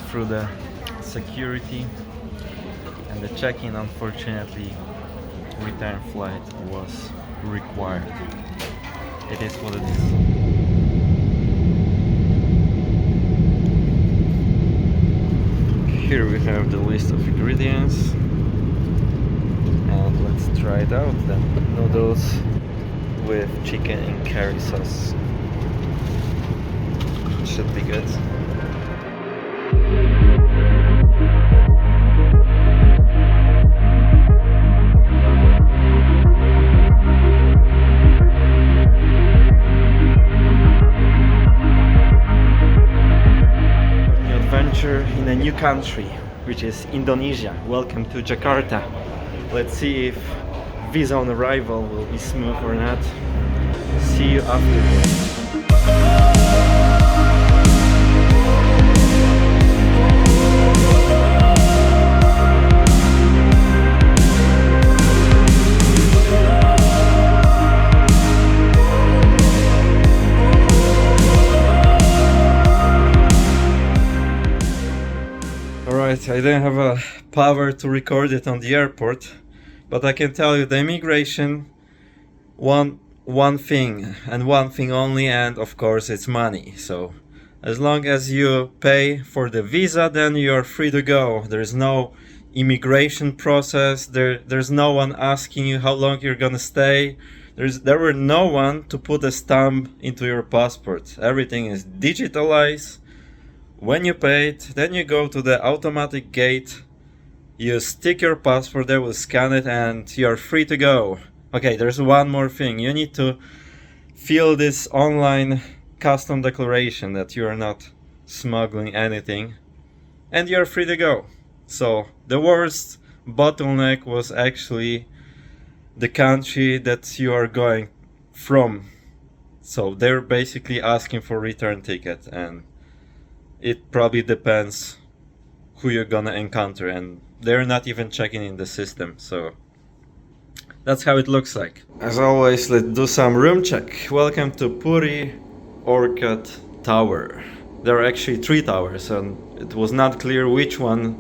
through the security, and the check-in, unfortunately, return flight was required. It is what it is. Here we have the list of ingredients, and let's try it out then. Noodles with chicken and curry sauce. Should be good. In a new country, which is Indonesia. Welcome to Jakarta. Let's see if visa on arrival will be smooth or not. See you afterwards. Alright, I didn't have a power to record it on the airport, but I can tell you the immigration, one thing and one thing only, and of course it's money. So as long as you pay for the visa, then you're free to go. There's no immigration process, there's no one asking you how long you're gonna stay. There were no one to put a stamp into your passport. Everything is digitalized. When you pay it, then you go to the automatic gate, you stick your passport, they will scan it, and you're free to go. Okay, there's one more thing. You need to fill this online custom declaration that you are not smuggling anything, and you're free to go. So the worst bottleneck was actually the country that you are going from. So they're basically asking for return ticket, and it probably depends who you're gonna encounter, and they're not even checking in the system. So that's how it looks like. As always, let's do some room check. Welcome to Puri Orchid Tower. There are actually 3 towers, and it was not clear which one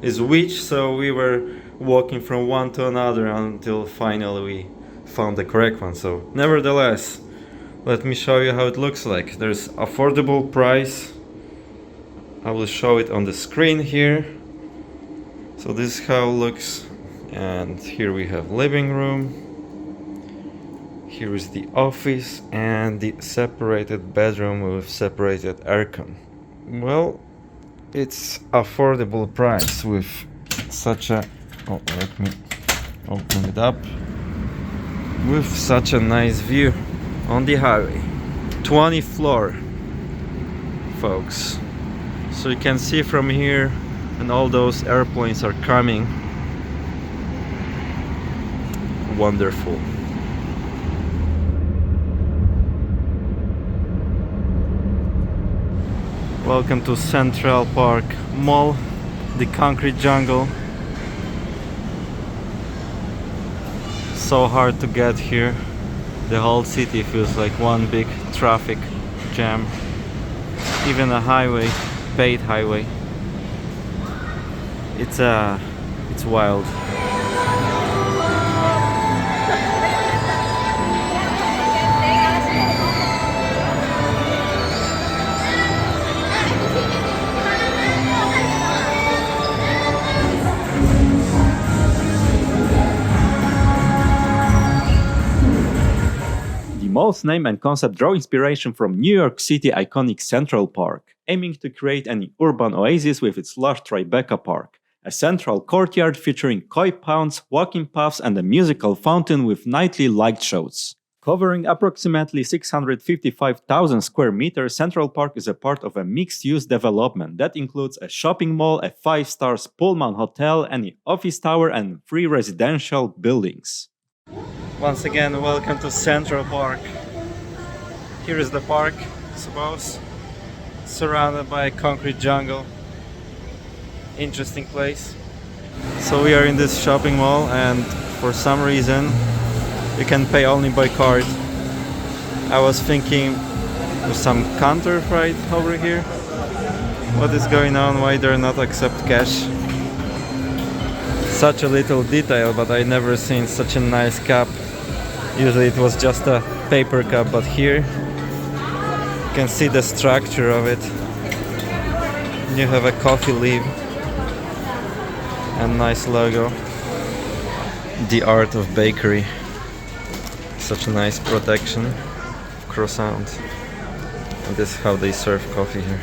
is which, so we were walking from one to another until finally we found the correct one. So nevertheless, let me show you how it looks like. There's affordable price. I will show it on the screen here. So this is how it looks, and here we have living room. Here is the office and the separated bedroom with separated aircon. Well, it's affordable price with such a, oh, let me open it up, with such a nice view on the highway. 20th floor, folks. So you can see from here, and all those airplanes are coming. Wonderful. Welcome to Central Park Mall, the concrete jungle. So hard to get here. The whole city feels like one big traffic jam. Even a highway, paid highway. It's wild. The mall's name and concept draw inspiration from New York City iconic Central Park, aiming to create an urban oasis with its large Tribeca Park, a central courtyard featuring koi ponds, walking paths, and a musical fountain with nightly light shows. Covering approximately 655,000 square meters, Central Park is a part of a mixed-use development that includes a shopping mall, a 5-star Pullman hotel, an office tower, and 3 residential buildings. Once again, welcome to Central Park. Here is the park, I suppose, surrounded by a concrete jungle. Interesting place. So we are in this shopping mall, and for some reason you can pay only by card. I was thinking of some counter right over here, What is going on? Why they're not accept cash? Such a little detail, but I never seen such a nice cup. Usually it was just a paper cup, but here you can see the structure of it. You have a coffee leaf and nice logo. The art of bakery. Such a nice protection. Croissant. And this is how they serve coffee here.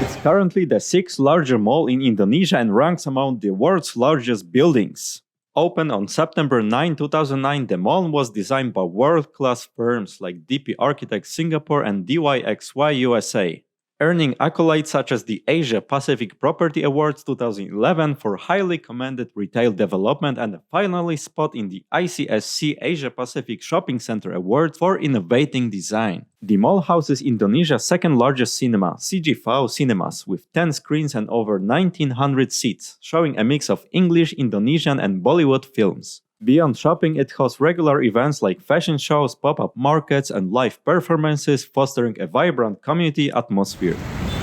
It's currently the sixth largest mall in Indonesia and ranks among the world's largest buildings. Opened on September 9, 2009, the mall was designed by world-class firms like DP Architects Singapore and DYXY USA, earning accolades such as the Asia Pacific Property Awards 2011 for highly commended retail development and a finalist spot in the ICSC Asia Pacific Shopping Center Awards for innovating design. The mall houses Indonesia's second largest cinema, CGV Cinemas, with 10 screens and over 1,900 seats, showing a mix of English, Indonesian, and Bollywood films. Beyond shopping, it hosts regular events like fashion shows, pop-up markets, and live performances, fostering a vibrant community atmosphere.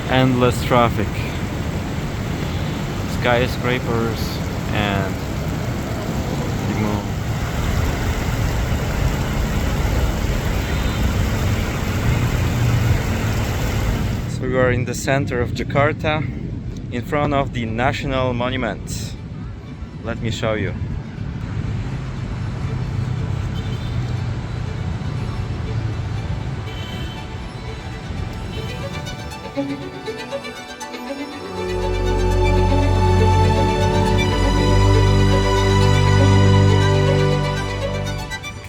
Endless traffic. Skyscrapers and the moon. So we are in the center of Jakarta, in front of the National Monument. Let me show you.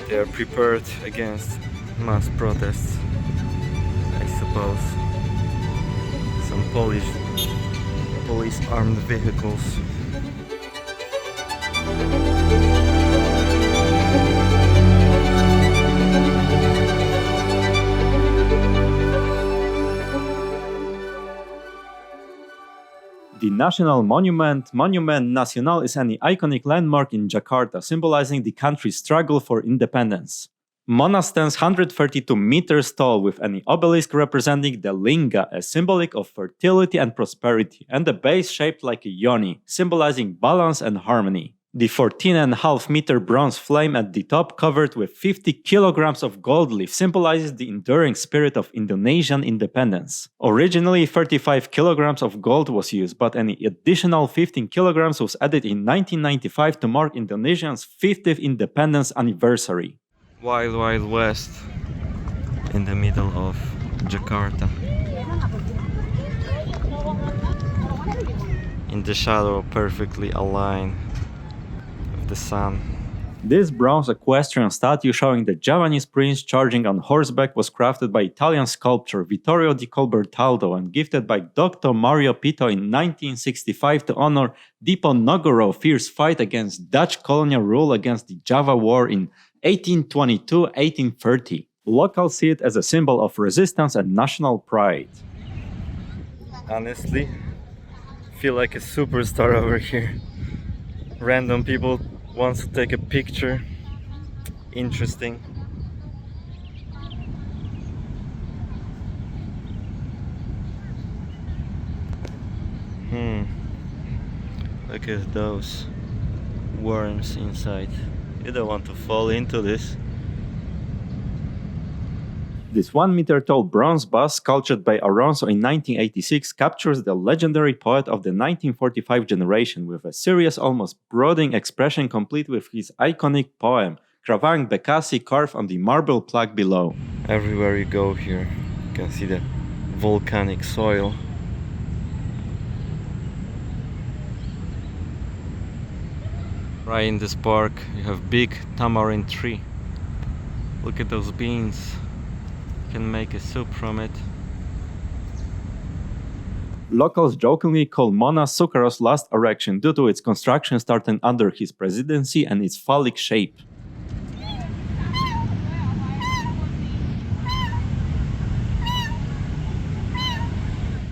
They are prepared against mass protests, I suppose. Some police armed vehicles. The National Monument, Monument Nasional, is an iconic landmark in Jakarta, symbolizing the country's struggle for independence. Mona stands 132 meters tall with an obelisk representing the linga, a symbolic of fertility and prosperity, and a base shaped like a yoni, symbolizing balance and harmony. The 14.5-meter bronze flame at the top, covered with 50 kilograms of gold leaf, symbolizes the enduring spirit of Indonesian independence. Originally, 35 kilograms of gold was used, but an additional 15 kilograms was added in 1995 to mark Indonesia's 50th independence anniversary. Wild Wild West in the middle of Jakarta. In the shadow, perfectly aligned with the sun. This bronze equestrian statue showing the Javanese prince charging on horseback was crafted by Italian sculptor Vittorio di Colbertaldo and gifted by Dr. Mario Pito in 1965 to honor Diponegoro's fierce fight against Dutch colonial rule against the Java War in 1822-1830. Locals see it as a symbol of resistance and national pride. Honestly, feel like a superstar over here. Random people wants to take a picture. Interesting. Look at those worms inside. You don't want to fall into this. This 1-meter-tall bronze bust, sculptured by Alonso in 1986, captures the legendary poet of the 1945 generation with a serious, almost brooding expression, complete with his iconic poem, Krawang Bekasi, carved on the marble plaque below. Everywhere you go here, you can see the volcanic soil. Right in this park, you have big tamarind tree. Look at those beans. You can make a soup from it. Locals jokingly call Mona Sukarov's last erection due to its construction starting under his presidency and its phallic shape.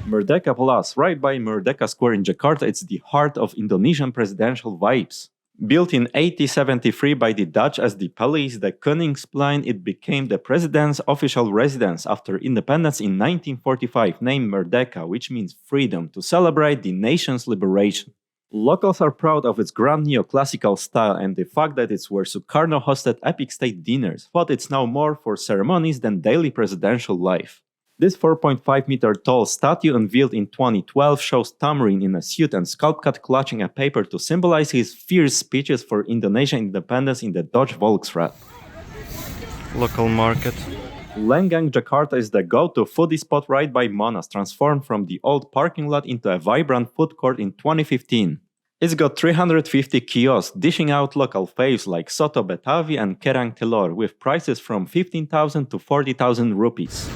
Merdeka Palace, right by Merdeka Square in Jakarta, it's the heart of Indonesian presidential vibes. Built in 1873 by the Dutch as the Paleis de Koningsplein, it became the president's official residence after independence in 1945, named Merdeka, which means freedom, to celebrate the nation's liberation. Locals are proud of its grand neoclassical style and the fact that it's where Sukarno hosted epic state dinners, but it's now more for ceremonies than daily presidential life. This 4.5-meter tall statue unveiled in 2012 shows Tamrin in a suit and scalp cut clutching a paper to symbolize his fierce speeches for Indonesian independence in the Dutch Volksraad. Local market. Lenggang Jakarta is the go-to foodie spot right by Monas, transformed from the old parking lot into a vibrant food court in 2015. It's got 350 kiosks dishing out local faves like Soto Betawi and Kerang Telur with prices from 15,000 to 40,000 rupees.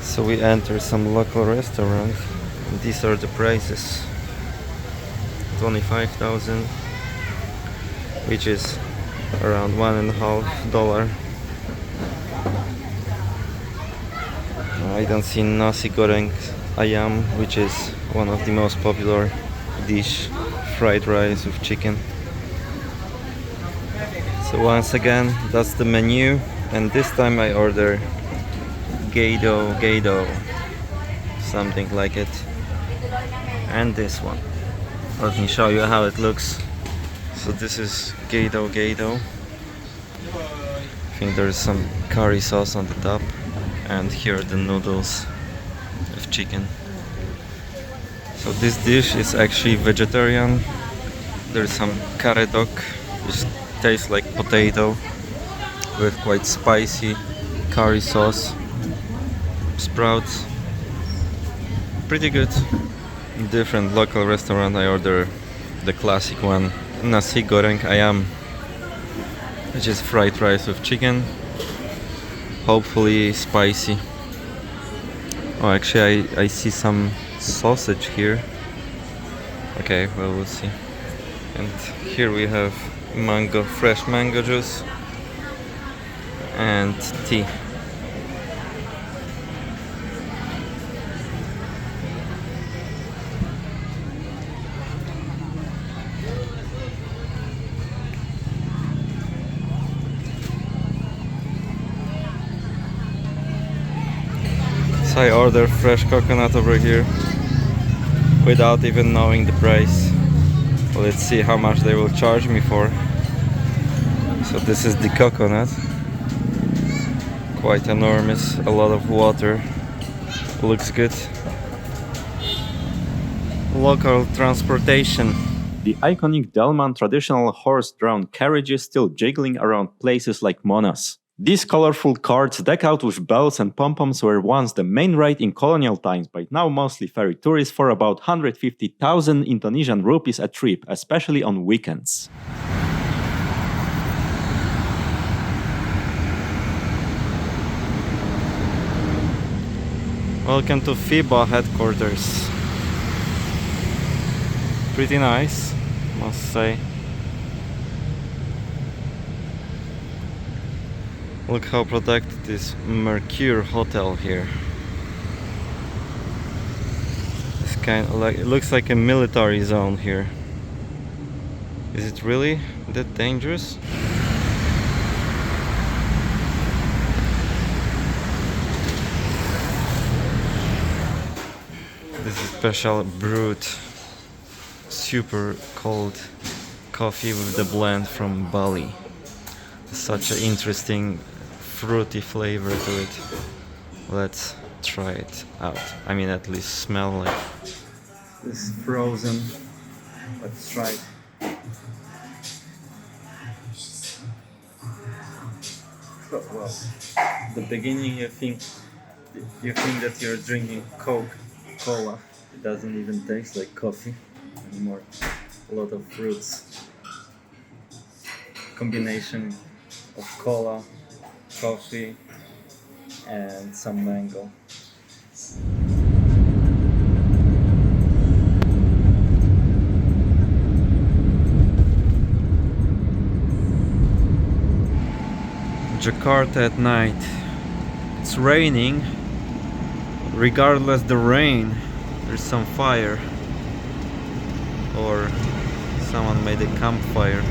So we enter some local restaurant. These are the prices. 25,000, which is around $1.50. I don't see nasi goreng ayam, which is one of the most popular dish, fried rice with chicken. So once again, that's the menu, and this time I order Gado, something like it, and this one. Let me show you how it looks. So this is Gado. I think there's some curry sauce on the top, and here are the noodles with chicken. So this dish is actually vegetarian. There's some karedok, which tastes like potato with quite spicy curry sauce. Sprouts, pretty good. Different local restaurant, I order the classic one, nasi goreng ayam, which is fried rice with chicken, hopefully spicy. Oh, actually I see some sausage here. Okay, well, we'll see. And here we have fresh mango juice and tea. So I ordered fresh coconut over here without even knowing the price. Let's see how much they will charge me for. So this is the coconut, quite enormous, a lot of water, looks good. Local transportation. The iconic Delman traditional horse-drawn carriages still jiggling around places like Monas. These colorful carts decked out with bells and pom-poms were once the main ride in colonial times, but now mostly ferry tourists for about 150,000 Indonesian rupees a trip, especially on weekends. Welcome to FIBA headquarters. Pretty nice, must say. Look how protected is Mercure Hotel here. It's kind of like, it looks like a military zone here. Is it really that dangerous? This is special brewed, super cold coffee with the blend from Bali. Such an interesting fruity flavor to it. Let's try it out. I mean, at least smell like this frozen. Let's try it. Oh, well, the beginning you think that you're drinking Coca-Cola. It doesn't even taste like coffee anymore. A lot of fruits. Combination of cola, coffee, and some mango. Jakarta at night. It's raining. Regardless the rain, there's some fire. Or someone made a campfire.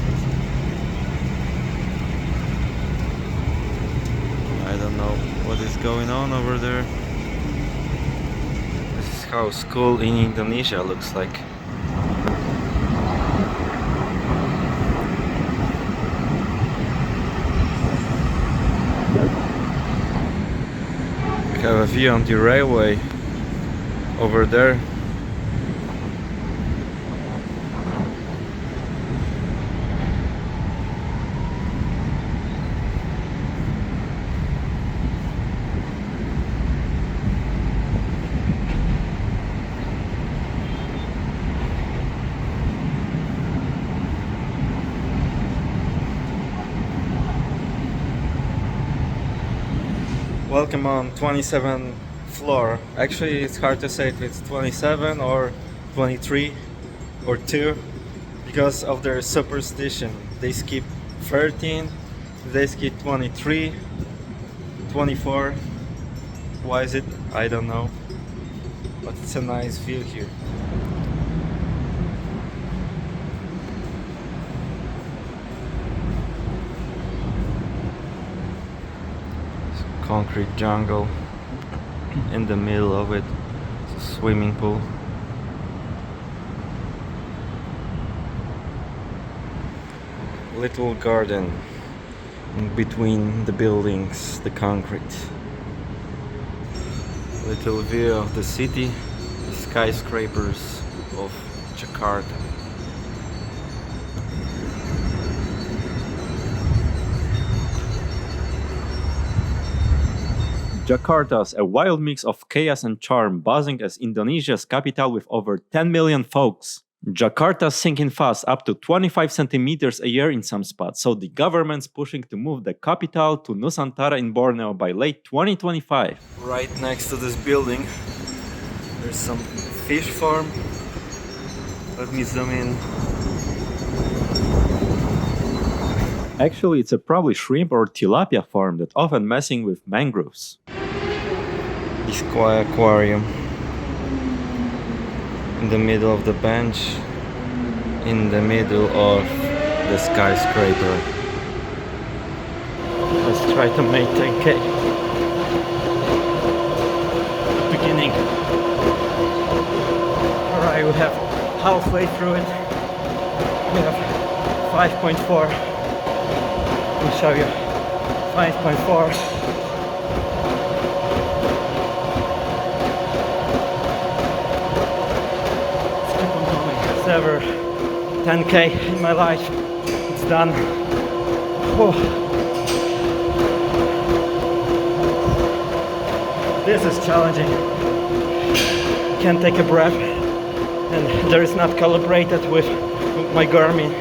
I don't know what is going on over there. This is how school in Indonesia looks like. We have a view on the railway over there. Welcome on 27th floor. Actually, it's hard to say if it's 27 or 23 or 2 because of their superstition. They skip 13, they skip 23, 24. Why is it? I don't know. But it's a nice view here. Concrete jungle. In the middle of it, it's a swimming pool. Little garden in between the buildings, the concrete. Little view of the city, the skyscrapers of Jakarta. Jakarta's a wild mix of chaos and charm, buzzing as Indonesia's capital with over 10 million folks. Jakarta's sinking fast, up to 25 centimeters a year in some spots, so the government's pushing to move the capital to Nusantara in Borneo by late 2025. Right next to this building, there's some fish farm. Let me zoom in. Actually, it's a probably shrimp or tilapia farm that often messing with mangroves. This aquarium in the middle of the bench, in the middle of the skyscraper. Let's try to make 10K. Beginning. Alright, we have halfway through it. We have 5.4. I'll show you 5.4. Let's keep on going. It's ever 10K in my life. It's done. Oh. This is challenging. Can't take a breath, and there is not calibrated with my Garmin.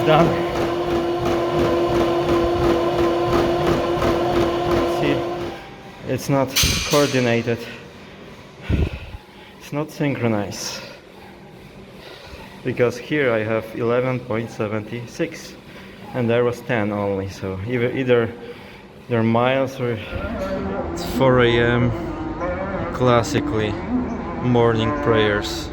Done. See, it's not coordinated. It's not synchronized. Because here I have 11.76 and there was 10 only, so either they're miles or... It's 4 a.m. Classically, morning prayers.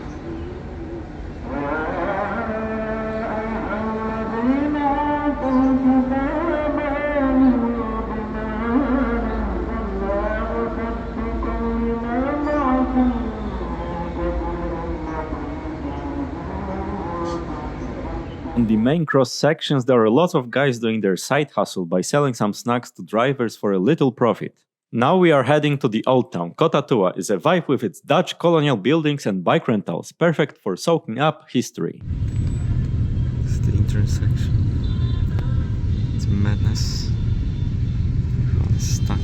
On the main cross sections, there are lots of guys doing their side hustle by selling some snacks to drivers for a little profit. Now we are heading to the old town. Kota Tua is a vibe with its Dutch colonial buildings and bike rentals, perfect for soaking up history. It's the intersection. It's madness. Everyone is stuck.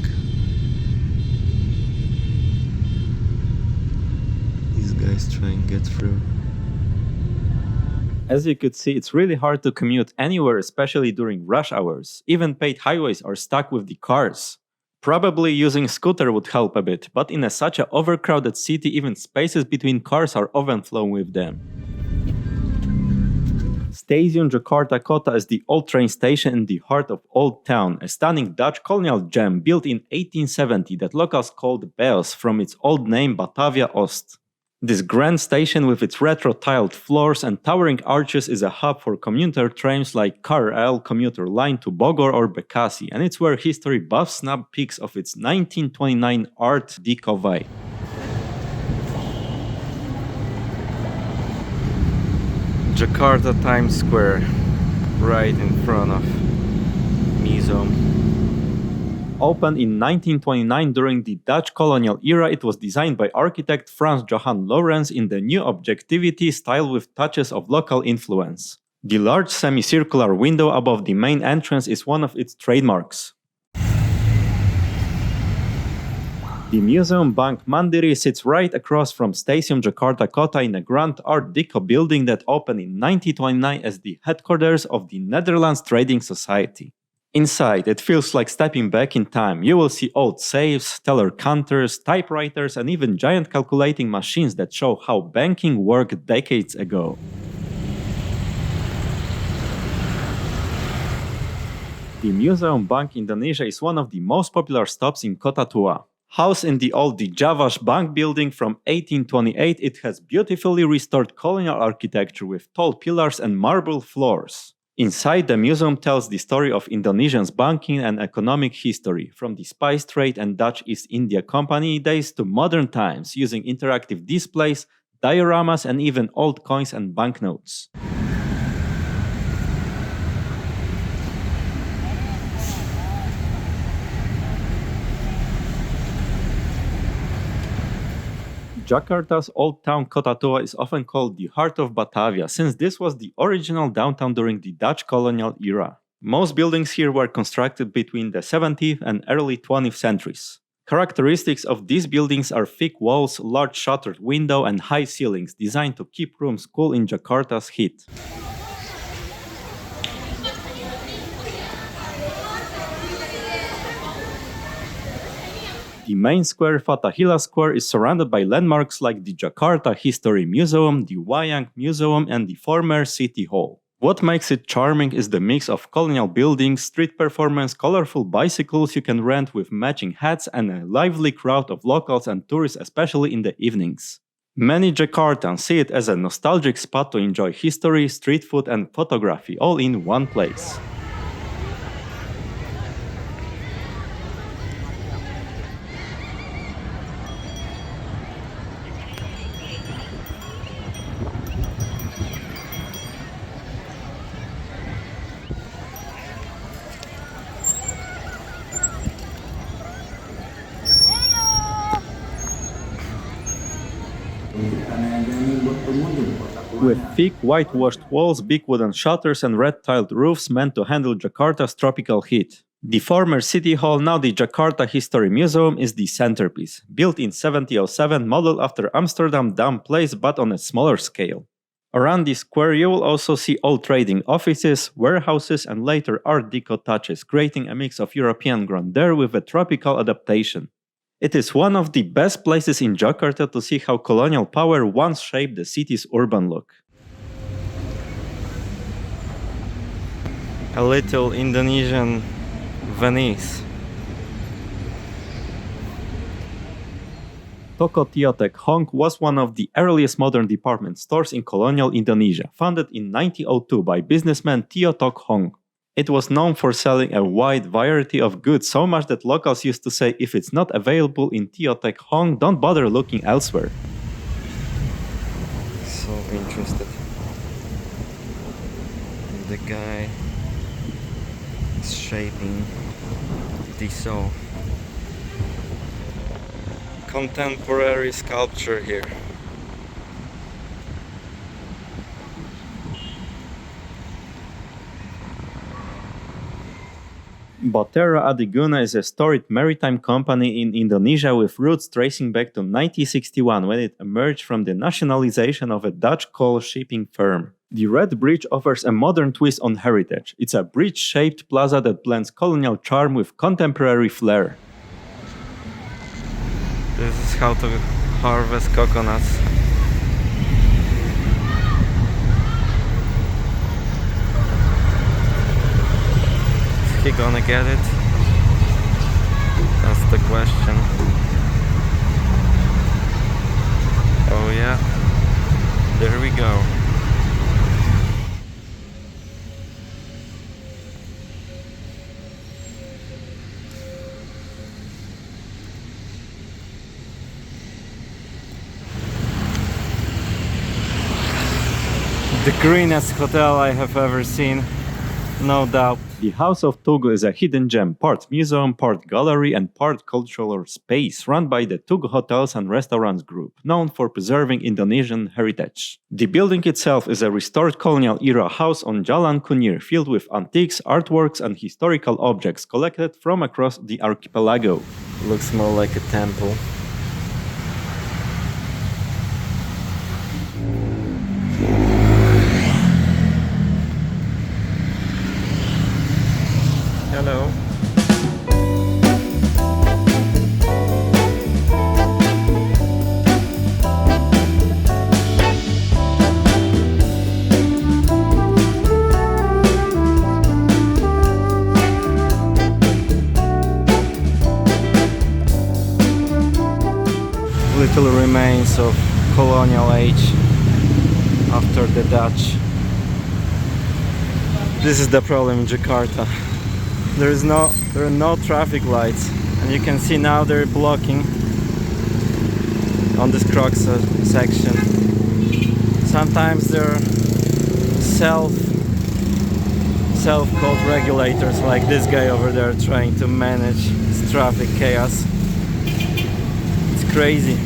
These guys try and get through. As you could see, it's really hard to commute anywhere, especially during rush hours. Even paid highways are stuck with the cars. Probably using scooter would help a bit, but in such an overcrowded city, even spaces between cars are overflowing with them. Stasiun Jakarta Kota is the old train station in the heart of Old Town, a stunning Dutch colonial gem built in 1870 that locals called Beels from its old name Batavia Oost. This grand station with its retro-tiled floors and towering arches is a hub for commuter trains like KRL commuter line to Bogor or Bekasi, and it's where history buffs snap peaks of its 1929 Art Deco vibe. Jakarta Times Square, right in front of museum. Opened in 1929 during the Dutch colonial era, it was designed by architect Frans Johan Lorenz in the new objectivity style with touches of local influence. The large semicircular window above the main entrance is one of its trademarks. The museum bank Mandiri sits right across from Stasiun Jakarta Kota in a grand Art Deco building that opened in 1929 as the headquarters of the Netherlands Trading Society. Inside, it feels like stepping back in time. You will see old safes, teller counters, typewriters, and even giant calculating machines that show how banking worked decades ago. The Museum Bank Indonesia is one of the most popular stops in Kota Tua. Housed in the old Dijavash Bank building from 1828, it has beautifully restored colonial architecture with tall pillars and marble floors. Inside, the museum tells the story of Indonesia's banking and economic history, from the spice trade and Dutch East India Company days to modern times, using interactive displays, dioramas, and even old coins and banknotes. Jakarta's old town Kota Tua is often called the heart of Batavia, since this was the original downtown during the Dutch colonial era. Most buildings here were constructed between the 17th and early 20th centuries. Characteristics of these buildings are thick walls, large shuttered windows, and high ceilings designed to keep rooms cool in Jakarta's heat. The main square, Fatahillah Square, is surrounded by landmarks like the Jakarta History Museum, the Wayang Museum, and the former City Hall. What makes it charming is the mix of colonial buildings, street performance, colorful bicycles you can rent with matching hats, and a lively crowd of locals and tourists, especially in the evenings. Many Jakartans see it as a nostalgic spot to enjoy history, street food, and photography all in one place. With thick whitewashed walls, big wooden shutters, and red-tiled roofs meant to handle Jakarta's tropical heat. The former City Hall, now the Jakarta History Museum, is the centerpiece. Built in 1707, modeled after Amsterdam Dam Place but on a smaller scale. Around the square you will also see old trading offices, warehouses, and later Art Deco touches, creating a mix of European grandeur with a tropical adaptation. It is one of the best places in Jakarta to see how colonial power once shaped the city's urban look. A little Indonesian Venice. Toko Tio Tek Hong was one of the earliest modern department stores in colonial Indonesia, founded in 1902 by businessman Tio Tok Hong. It was known for selling a wide variety of goods, so much that locals used to say if it's not available in Tio Tek Hong, don't bother looking elsewhere. So interested. The guy is shaping the saw. Contemporary sculpture here. Bahtera Adiguna is a storied maritime company in Indonesia with roots tracing back to 1961 when it emerged from the nationalization of a Dutch coal shipping firm. The Red Bridge offers a modern twist on heritage. It's a bridge-shaped plaza that blends colonial charm with contemporary flair. This is how to harvest coconuts. he gonna get it? That's the question. Oh yeah, there we go. The greenest hotel I have ever seen, no doubt. The House of Tugu is a hidden gem, part museum, part gallery, and part cultural space run by the Tugu Hotels and Restaurants Group, known for preserving Indonesian heritage. The building itself is a restored colonial-era house on Jalan Kunir, filled with antiques, artworks, and historical objects collected from across the archipelago. Looks more like a temple. Hello. Little remains of colonial age after the Dutch. This is the problem in Jakarta. There are no traffic lights, and you can see now they're blocking on this cross section. Sometimes they're self-called regulators, like this guy over there trying to manage this traffic chaos. It's crazy.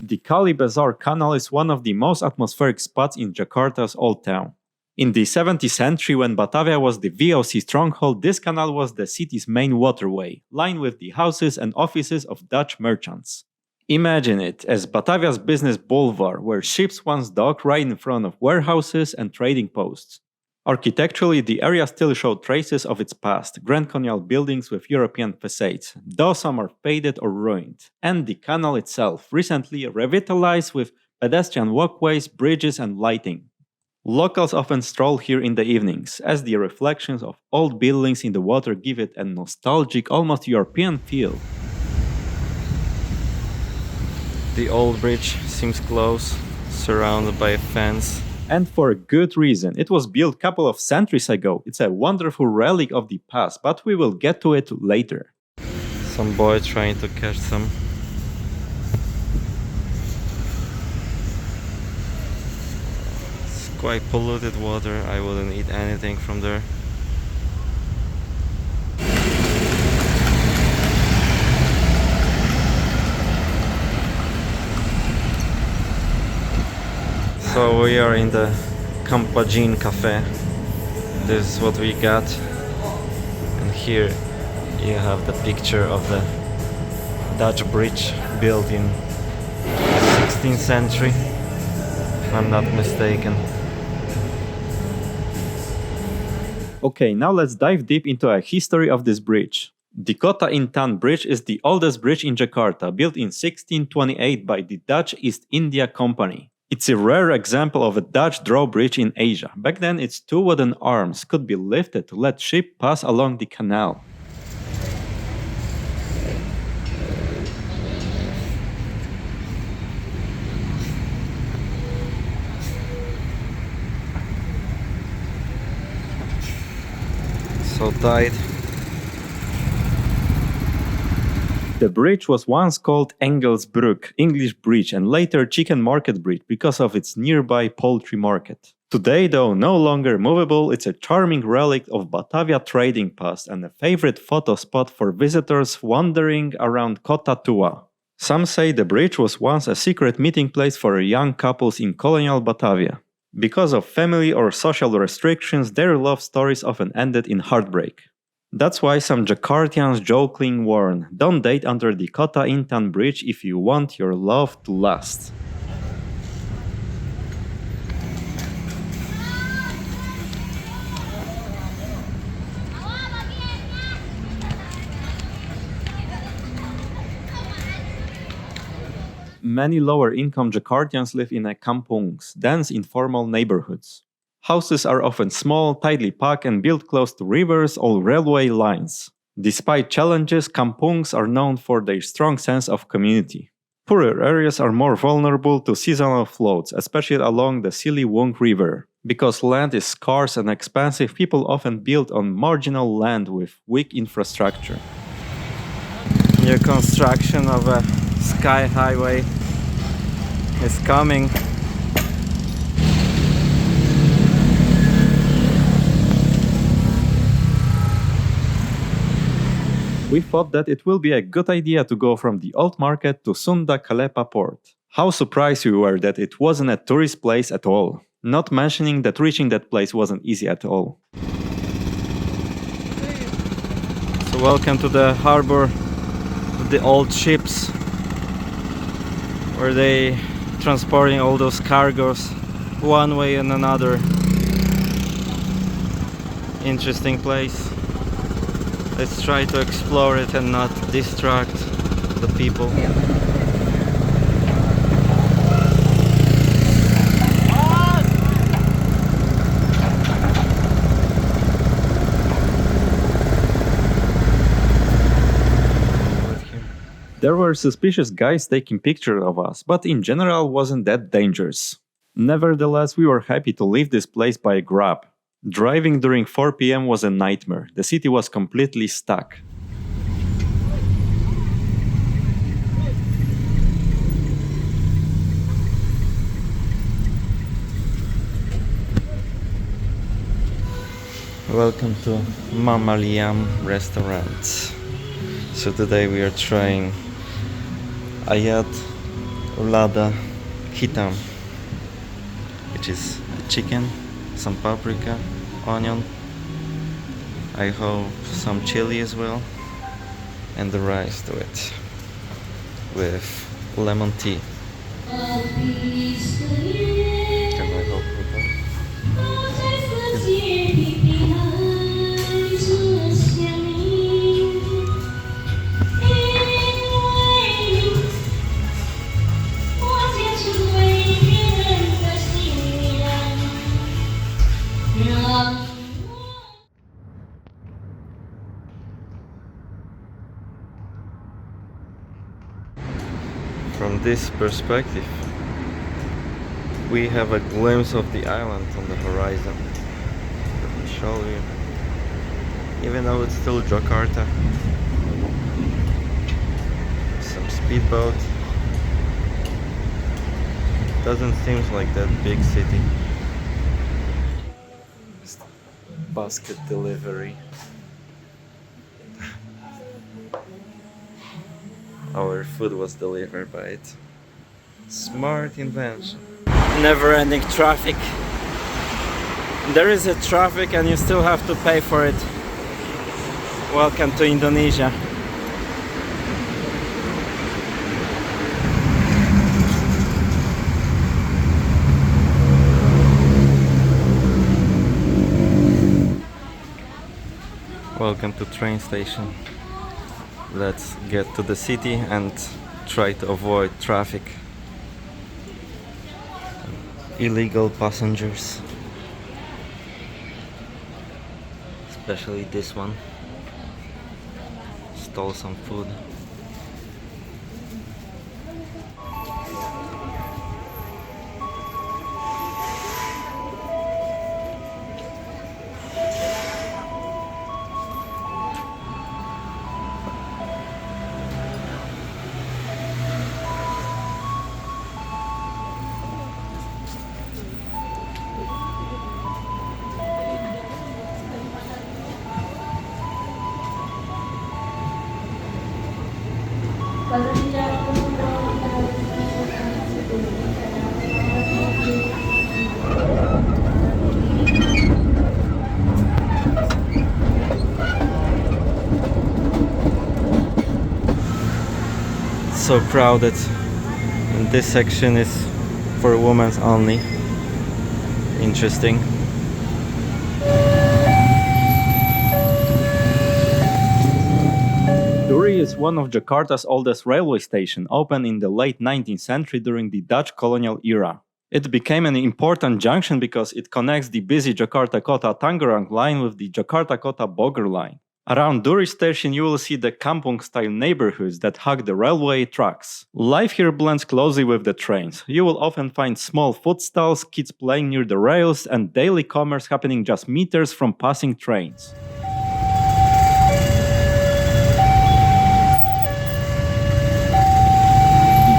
The Kali Bazar Canal is one of the most atmospheric spots in Jakarta's Old Town. In the 17th century, when Batavia was the VOC stronghold, this canal was the city's main waterway, lined with the houses and offices of Dutch merchants. Imagine it as Batavia's business boulevard, where ships once docked right in front of warehouses and trading posts. Architecturally, the area still showed traces of its past, grand colonial buildings with European facades, though some are faded or ruined, and the canal itself, recently revitalized with pedestrian walkways, bridges, and lighting. Locals often stroll here in the evenings, as the reflections of old buildings in the water give it a nostalgic, almost European feel. The old bridge seems close, surrounded by a fence. And for a good reason. It was built a couple of centuries ago. It's a wonderful relic of the past, but we will get to it later. Some boy trying to catch some. It's quite polluted water. I wouldn't eat anything from there. So we are in the Compagnie Cafe. This is what we got. And here you have the picture of the Dutch bridge built in 16th century, if I'm not mistaken. Okay, now let's dive deep into a history of this bridge. The Kota Intan Bridge is the oldest bridge in Jakarta, built in 1628 by the Dutch East India Company. It's a rare example of a Dutch drawbridge in Asia. Back then, its two wooden arms could be lifted to let ships pass along the canal. So tight. The bridge was once called Engelsbrug, English Bridge, and later Chicken Market Bridge because of its nearby poultry market. Today, though no longer movable, it's a charming relic of Batavia trading past and a favorite photo spot for visitors wandering around Kota Tua. Some say the bridge was once a secret meeting place for young couples in colonial Batavia. Because of family or social restrictions, their love stories often ended in heartbreak. That's why some Jakartians jokingly warn, don't date under the Kota Intan Bridge if you want your love to last. Many lower-income Jakartians live in kampungs, dense informal neighborhoods. Houses are often small, tightly packed, and built close to rivers or railway lines. Despite challenges, kampungs are known for their strong sense of community. Poorer areas are more vulnerable to seasonal floods, especially along the Siliwung River. Because land is scarce and expensive, people often build on marginal land with weak infrastructure. New construction of a sky highway is coming. We thought that it will be a good idea to go from the old market to Sunda Kelapa Port. How surprised we were that it wasn't a tourist place at all. Not mentioning that reaching that place wasn't easy at all. So welcome to the harbor with the old ships, where they transporting all those cargoes one way and another. Interesting place. Let's try to explore it and not distract the people. There were suspicious guys taking pictures of us, but in general wasn't that dangerous. Nevertheless, we were happy to leave this place by Grab. Driving during 4 p.m. was a nightmare. The city was completely stuck. Welcome to Mama Liem restaurant. So today we are trying ayat ulada hitam, which is a chicken, some paprika, onion, I hope some chili as well, and the rice to it with lemon tea. Can I help with that? From this perspective, we have a glimpse of the island on the horizon. Let me show you. Even though it's still Jakarta, some speedboat. Doesn't seem like that big city. Basket delivery. Our food was delivered by it. Smart invention. Never-ending traffic. There is a traffic and you still have to pay for it. Welcome to Indonesia. Welcome to train station. Let's get to the city and try to avoid traffic. Illegal passengers. Especially this one. Stole some food. So crowded, and this section is for women only. Interesting. Duri is one of Jakarta's oldest railway stations, opened in the late 19th century during the Dutch colonial era. It became an important junction because it connects the busy Jakarta Kota Tangerang line with the Jakarta Kota Bogor line. Around Duri Station, you will see the kampung-style neighborhoods that hug the railway tracks. Life here blends closely with the trains. You will often find small food stalls, kids playing near the rails, and daily commerce happening just meters from passing trains.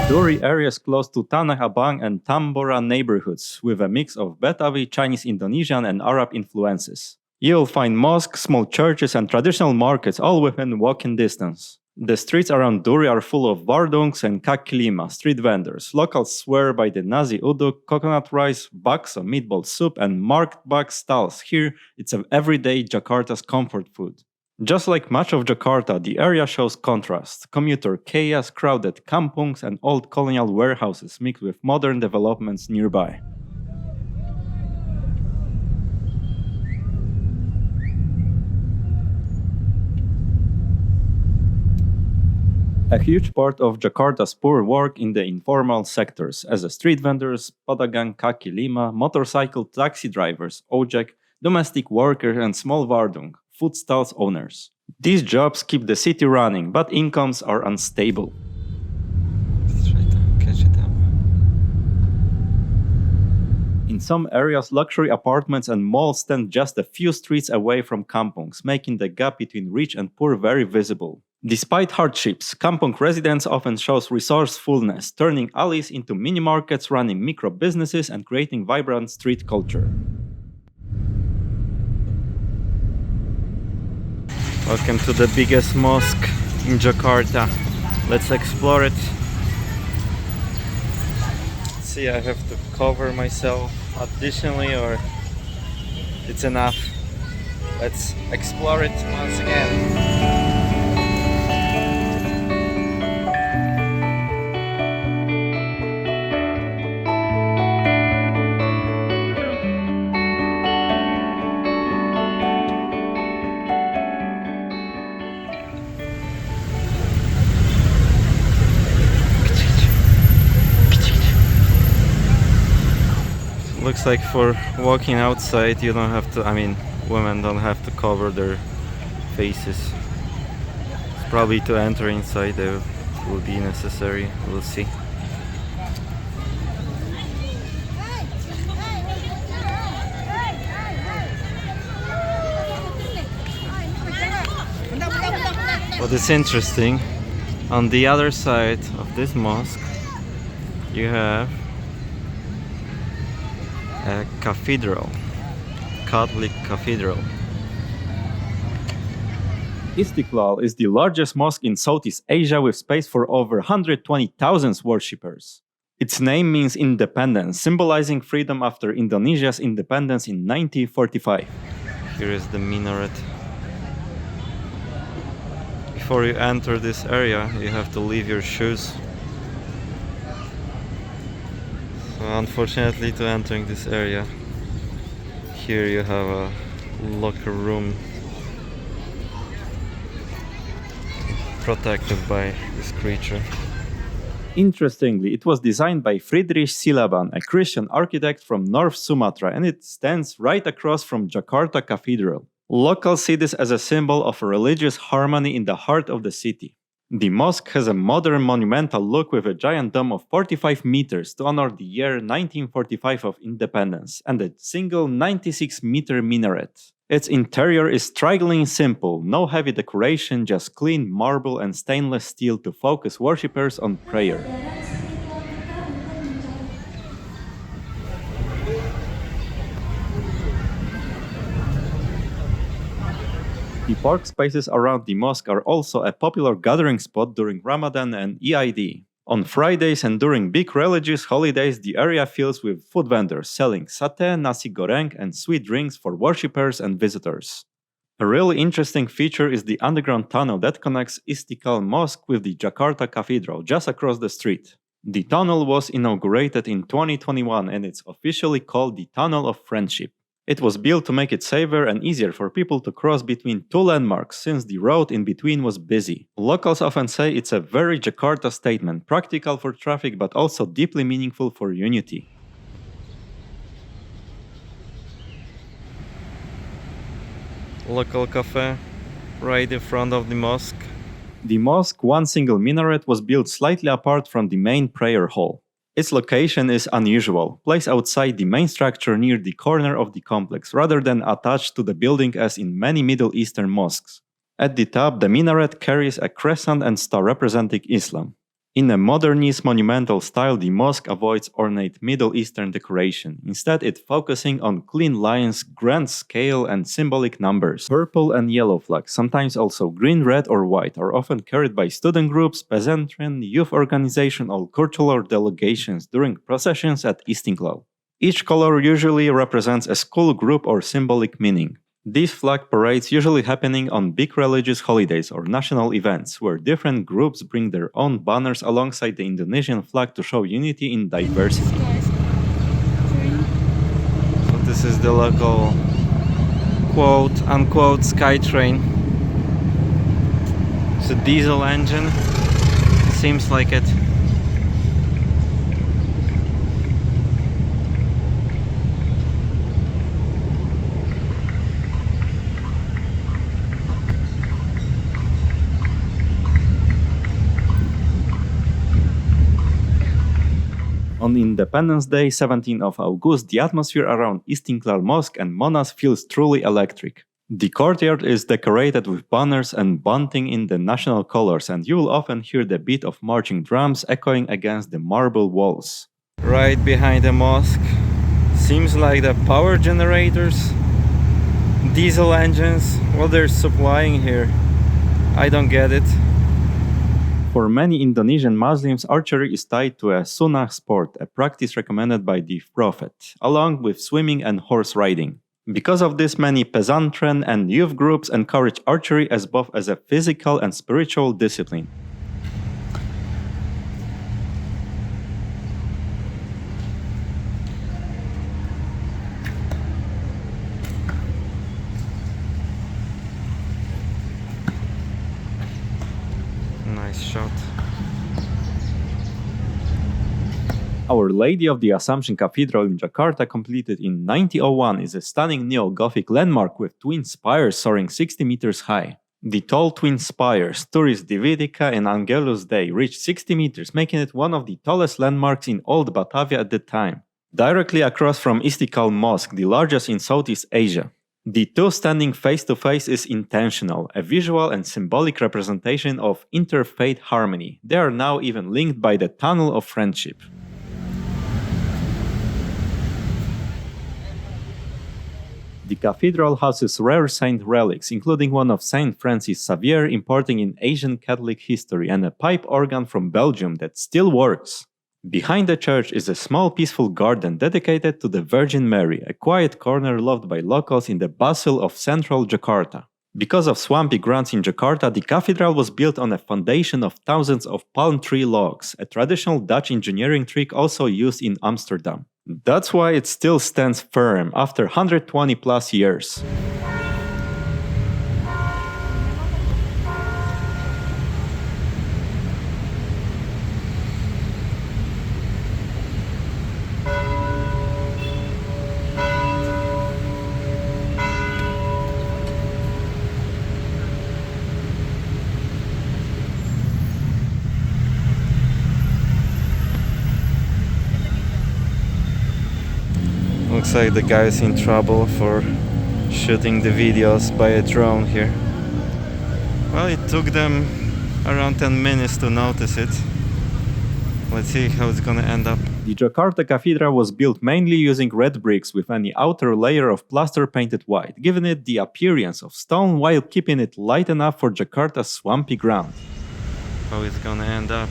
Duri area is close to Tanah Abang and Tambora neighborhoods, with a mix of Betawi, Chinese, Indonesian, and Arab influences. You'll find mosques, small churches, and traditional markets all within walking distance. The streets around Duri are full of wardungs and kaki lima, street vendors. Locals swear by the nasi uduk, coconut rice, bakso, meatball soup, and marked bag stalls. Here, it's an everyday Jakarta's comfort food. Just like much of Jakarta, the area shows contrast. Commuter chaos, crowded kampungs, and old colonial warehouses mixed with modern developments nearby. A huge part of Jakarta's poor work in the informal sectors, as street vendors, pedagang kaki lima, motorcycle taxi drivers, ojek, domestic workers, and small wardung, food stalls owners. These jobs keep the city running, but incomes are unstable. Let's try to catch it up. In some areas, luxury apartments and malls stand just a few streets away from kampungs, making the gap between rich and poor very visible. Despite hardships, kampung residents often show resourcefulness, turning alleys into mini-markets, running micro-businesses, and creating vibrant street culture. Welcome to the biggest mosque in Jakarta. Let's explore it. See, I have to cover myself additionally, or it's enough. Let's explore it once again. Looks like for walking outside you don't have to, women don't have to cover their faces. It's probably to enter inside it will be necessary, we'll see. But it's interesting, on the other side of this mosque you have a cathedral, Catholic cathedral. Istiqlal is the largest mosque in Southeast Asia with space for over 120,000 worshippers. Its name means independence, symbolizing freedom after Indonesia's independence in 1945. Here is the minaret. Before you enter this area, you have to leave your shoes. So unfortunately, to entering this area, here you have a locker room protected by this creature. Interestingly, it was designed by Friedrich Silaban, a Christian architect from North Sumatra, and it stands right across from Jakarta Cathedral. Locals see this as a symbol of religious harmony in the heart of the city. The mosque has a modern monumental look with a giant dome of 45 meters to honor the year 1945 of independence, and a single 96-meter minaret. Its interior is strikingly simple, no heavy decoration, just clean marble and stainless steel to focus worshippers on prayer. The park spaces around the mosque are also a popular gathering spot during Ramadan and Eid. On Fridays and during big religious holidays, the area fills with food vendors selling satay, nasi goreng, and sweet drinks for worshippers and visitors. A really interesting feature is the underground tunnel that connects Istiqlal Mosque with the Jakarta Cathedral just across the street. The tunnel was inaugurated in 2021 and it's officially called the Tunnel of Friendship. It was built to make it safer and easier for people to cross between two landmarks since the road in between was busy. Locals often say it's a very Jakarta statement, practical for traffic but also deeply meaningful for unity. Local cafe right in front of the mosque. The mosque, one single minaret, was built slightly apart from the main prayer hall. Its location is unusual, placed outside the main structure near the corner of the complex, rather than attached to the building as in many Middle Eastern mosques. At the top, the minaret carries a crescent and star representing Islam. In a modernist monumental style, the mosque avoids ornate Middle Eastern decoration. Instead, it focusing on clean lines, grand scale, and symbolic numbers. Purple and yellow flags, sometimes also green, red, or white, are often carried by student groups, peasantry, youth organization, or cultural delegations during processions at Istiqlal. Each color usually represents a school group or symbolic meaning. These flag parades usually happening on big religious holidays or national events, where different groups bring their own banners alongside the Indonesian flag to show unity in diversity. So this is the local quote-unquote SkyTrain. It's a diesel engine, seems like it. On Independence Day, 17th of August, the atmosphere around Istiqlal Mosque and Monas feels truly electric. The courtyard is decorated with banners and bunting in the national colors, and you will often hear the beat of marching drums echoing against the marble walls. Right behind the mosque, seems like the power generators, diesel engines, what they're supplying here. I don't get it. For many Indonesian Muslims, archery is tied to a sunnah sport, a practice recommended by the Prophet, along with swimming and horse riding. Because of this, many peasantry and youth groups encourage archery as both as a physical and spiritual discipline. Nice shot. Our Lady of the Assumption Cathedral in Jakarta, completed in 1901, is a stunning neo-Gothic landmark with twin spires soaring 60 meters high. The tall twin spires, Turris Dividica and Angelus Dei, reach 60 meters, making it one of the tallest landmarks in old Batavia at the time. Directly across from Istiqlal Mosque, the largest in Southeast Asia. The two standing face to face is intentional, a visual and symbolic representation of interfaith harmony. They are now even linked by the tunnel of friendship. The cathedral houses rare saint relics, including one of Saint Francis Xavier importing in Asian Catholic history and a pipe organ from Belgium that still works. Behind the church is a small peaceful garden dedicated to the Virgin Mary, a quiet corner loved by locals in the bustle of central Jakarta. Because of swampy grounds in Jakarta, the cathedral was built on a foundation of thousands of palm tree logs, a traditional Dutch engineering trick also used in Amsterdam. That's why it still stands firm after 120 plus years. Looks like the guy's in trouble for shooting the videos by a drone here. Well, it took them around 10 minutes to notice it. Let's see how it's gonna end up. The Jakarta Cathedral was built mainly using red bricks with an outer layer of plaster painted white, giving it the appearance of stone while keeping it light enough for Jakarta's swampy ground. How it's gonna end up.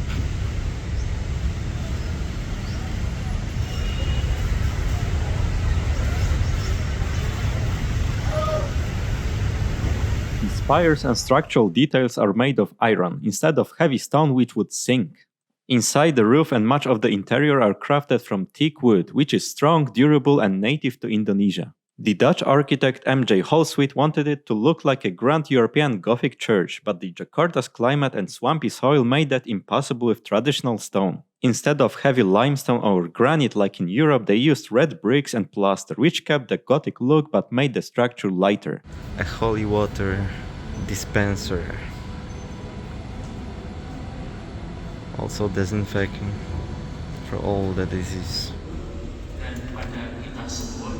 The spires and structural details are made of iron, instead of heavy stone which would sink. Inside, the roof and much of the interior are crafted from teak wood, which is strong, durable and native to Indonesia. The Dutch architect M.J. Holswit wanted it to look like a grand European Gothic church, but the Jakarta's climate and swampy soil made that impossible with traditional stone. Instead of heavy limestone or granite like in Europe, they used red bricks and plaster, which kept the Gothic look but made the structure lighter. A holy water dispenser. Also disinfecting for all the disease. Dan pada kita semua,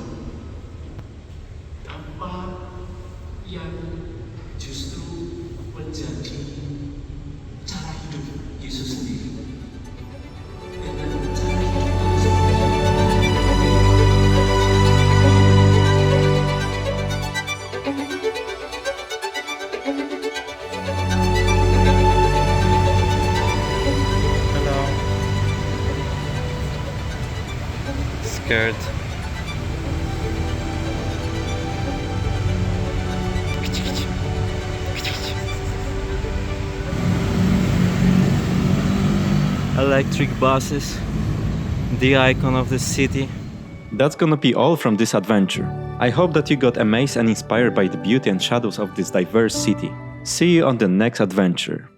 apa yang justru menjadi cara hidup Yesus sendiri. Dengan cara hidup Hello. Scared. Electric buses, the icon of the city. That's gonna be all from this adventure. I hope that you got amazed and inspired by the beauty and shadows of this diverse city. See you on the next adventure.